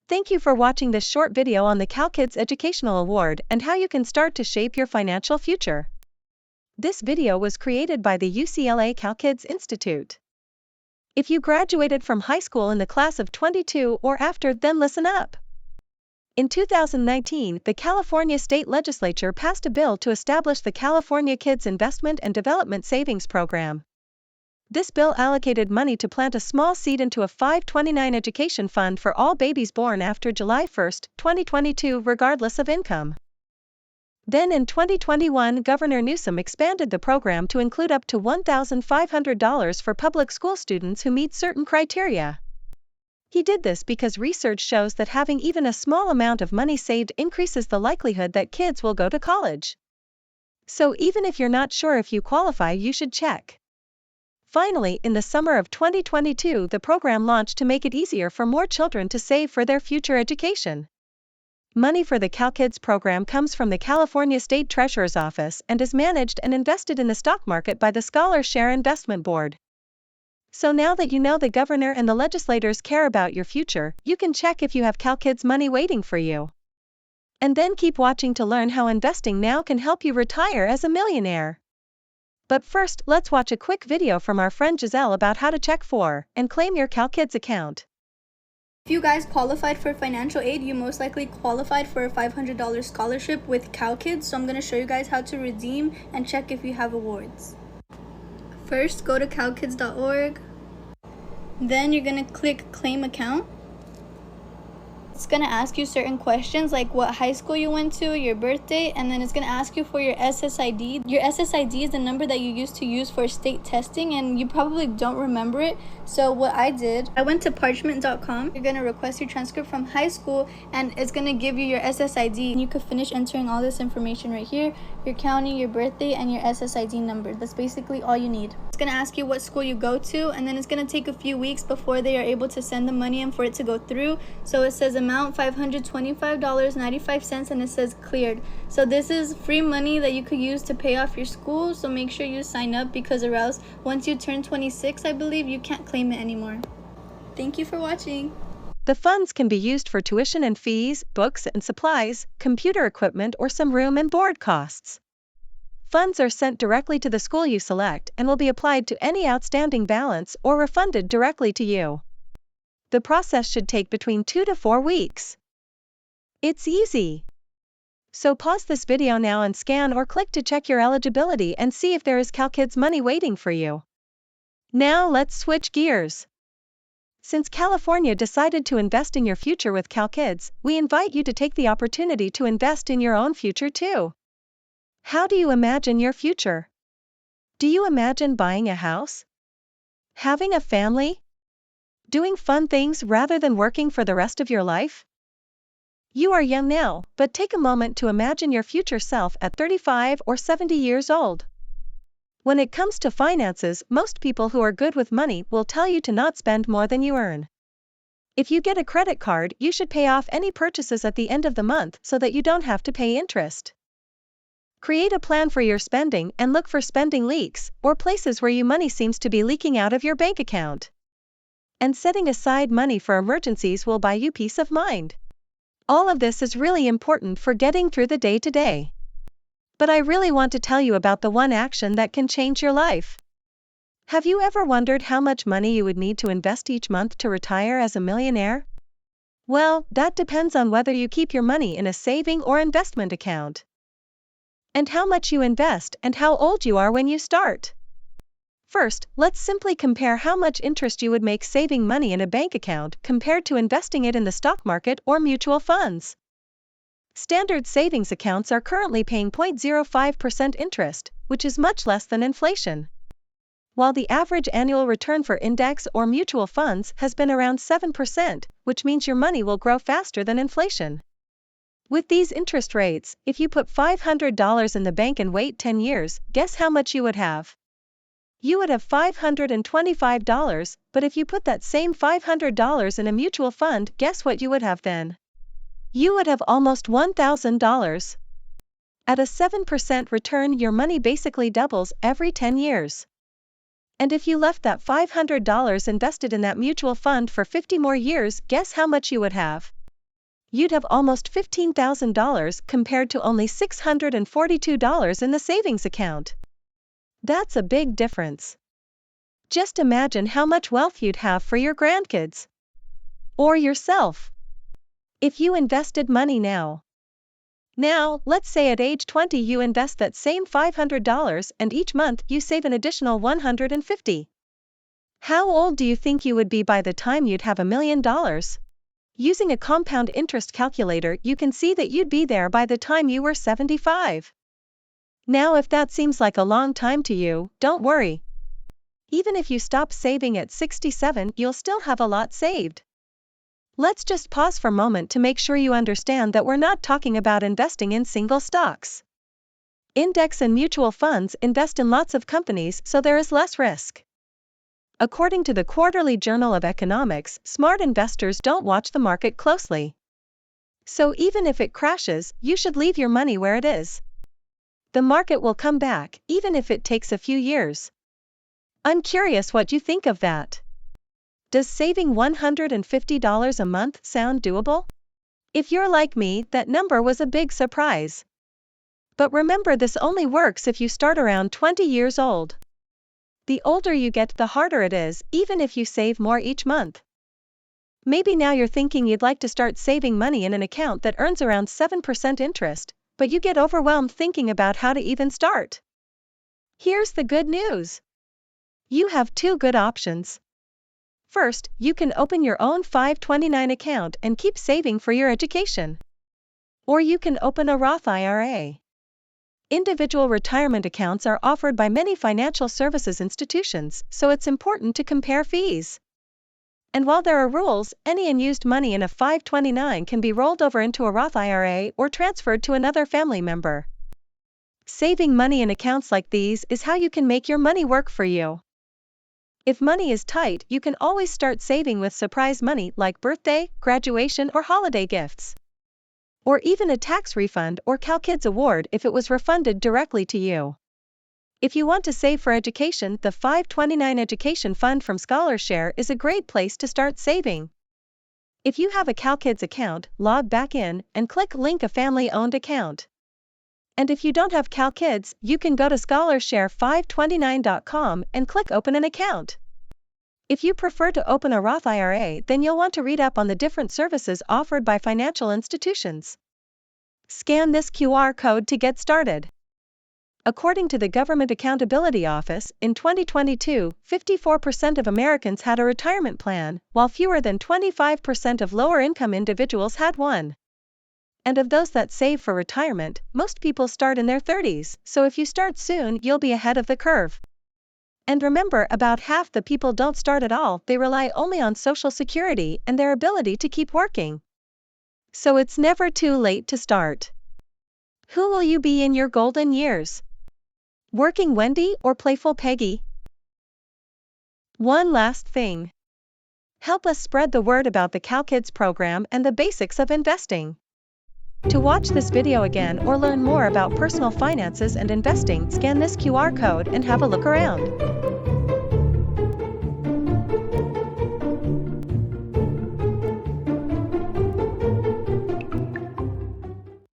Thank you for watching this short video on the CalKIDS Educational Award and how you can start to shape your financial future. This video was created by the UCLA CalKIDS Institute. If you graduated from high school in the class of 22 or after, then listen up. In 2019, the California State Legislature passed a bill to establish the California Kids Investment and Development Savings Program. This bill allocated money to plant a small seed into a 529 education fund for all babies born after July 1, 2022, regardless of income. Then in 2021, Governor Newsom expanded the program to include up to $1,500 for public school students who meet certain criteria. He did this because research shows that having even a small amount of money saved increases the likelihood that kids will go to college. So even if you're not sure if you qualify, you should check. Finally, in the summer of 2022, the program launched to make it easier for more children to save for their future education. Money for the CalKIDS program comes from the California State Treasurer's Office and is managed and invested in the stock market by the Scholar Share Investment Board. So now that you know the governor and the legislators care about your future, you can check if you have CalKIDS money waiting for you. And then keep watching to learn how investing now can help you retire as a millionaire. But first, let's watch a quick video from our friend Giselle about how to check for and claim your CalKIDS account. If you guys qualified for financial aid, you most likely qualified for a $500 scholarship with CalKIDS, so I'm going to show you guys how to redeem and check if you have awards. First, go to calkids.org. Then you're going to click Claim Account. It's going to ask you certain questions like what high school you went to, your birthday, and then it's going to ask you for your SSID. Your SSID is the number that you used to use for state testing, and you probably don't remember it. So what I did, I went to parchment.com. You're going to request your transcript from high school, and it's going to give you your SSID. And you could finish entering all this information right here, your county, your birthday, and your SSID number. That's basically all you need. It's going to ask you what school you go to, and then it's going to take a few weeks before they are able to send the money in for it to go through. So it says amount $525.95, and it says cleared. So this is free money that you could use to pay off your school, so make sure you sign up, because or else once you turn 26, I believe, you can't claim it anymore. Thank you for watching. The funds can be used for tuition and fees, books and supplies, computer equipment, or some room and board costs. Funds are sent directly to the school you select and will be applied to any outstanding balance or refunded directly to you. The process should take between 2 to 4 weeks. It's easy. So pause this video now and scan or click to check your eligibility and see if there is CalKIDS money waiting for you. Now let's switch gears. Since California decided to invest in your future with CalKIDS, we invite you to take the opportunity to invest in your own future too. How do you imagine your future? Do you imagine buying a house? Having a family? Doing fun things rather than working for the rest of your life? You are young now, but take a moment to imagine your future self at 35 or 70 years old. When it comes to finances, most people who are good with money will tell you to not spend more than you earn. If you get a credit card, you should pay off any purchases at the end of the month so that you don't have to pay interest. Create a plan for your spending and look for spending leaks, or places where your money seems to be leaking out of your bank account. And setting aside money for emergencies will buy you peace of mind. All of this is really important for getting through the day-to-day. But I really want to tell you about the one action that can change your life. Have you ever wondered how much money you would need to invest each month to retire as a millionaire? Well, that depends on whether you keep your money in a saving or investment account, and how much you invest and how old you are when you start. First, let's simply compare how much interest you would make saving money in a bank account compared to investing it in the stock market or mutual funds. Standard savings accounts are currently paying 0.05% interest, which is much less than inflation, while the average annual return for index or mutual funds has been around 7%, which means your money will grow faster than inflation. With these interest rates, if you put $500 in the bank and wait 10 years, guess how much you would have? You would have $525, but if you put that same $500 in a mutual fund, guess what you would have then? You would have almost $1,000. At a 7% return, your money basically doubles every 10 years. And if you left that $500 invested in that mutual fund for 50 more years, guess how much you would have? You'd have almost $15,000 compared to only $642 in the savings account. That's a big difference. Just imagine how much wealth you'd have for your grandkids or yourself if you invested money now. Now, let's say at age 20 you invest that same $500 and each month you save an additional $150. How old do you think you would be by the time you'd have $1 million? Using a compound interest calculator, you can see that you'd be there by the time you were 75. Now, if that seems like a long time to you, don't worry. Even if you stop saving at 67, you'll still have a lot saved. Let's just pause for a moment to make sure you understand that we're not talking about investing in single stocks. Index and mutual funds invest in lots of companies, so there is less risk. According to the Quarterly Journal of Economics, smart investors don't watch the market closely. So even if it crashes, you should leave your money where it is. The market will come back, even if it takes a few years. I'm curious what you think of that. Does saving $150 a month sound doable? If you're like me, that number was a big surprise. But remember, this only works if you start around 20 years old. The older you get, the harder it is, even if you save more each month. Maybe now you're thinking you'd like to start saving money in an account that earns around 7% interest, but you get overwhelmed thinking about how to even start. Here's the good news. You have two good options. First, you can open your own 529 account and keep saving for your education. Or you can open a Roth IRA. Individual retirement accounts are offered by many financial services institutions, so it's important to compare fees. And while there are rules, any unused money in a 529 can be rolled over into a Roth IRA or transferred to another family member. Saving money in accounts like these is how you can make your money work for you. If money is tight, you can always start saving with surprise money like birthday, graduation, or holiday gifts. Or even a tax refund or CalKIDS award if it was refunded directly to you. If you want to save for education, the 529 Education Fund from ScholarShare is a great place to start saving. If you have a CalKIDS account, log back in and click Link a family-owned account. And if you don't have CalKIDS, you can go to scholarshare529.com and click Open an account. If you prefer to open a Roth IRA, then you'll want to read up on the different services offered by financial institutions. Scan this QR code to get started. According to the Government Accountability Office, in 2022, 54% of Americans had a retirement plan, while fewer than 25% of lower-income individuals had one. And of those that save for retirement, most people start in their 30s, so if you start soon, you'll be ahead of the curve. And remember, about half the people don't start at all, they rely only on Social Security and their ability to keep working. So it's never too late to start. Who will you be in your golden years? Working Wendy or playful Peggy? One last thing. Help us spread the word about the CalKIDS program and the basics of investing. To watch this video again or learn more about personal finances and investing, scan this QR code and have a look around.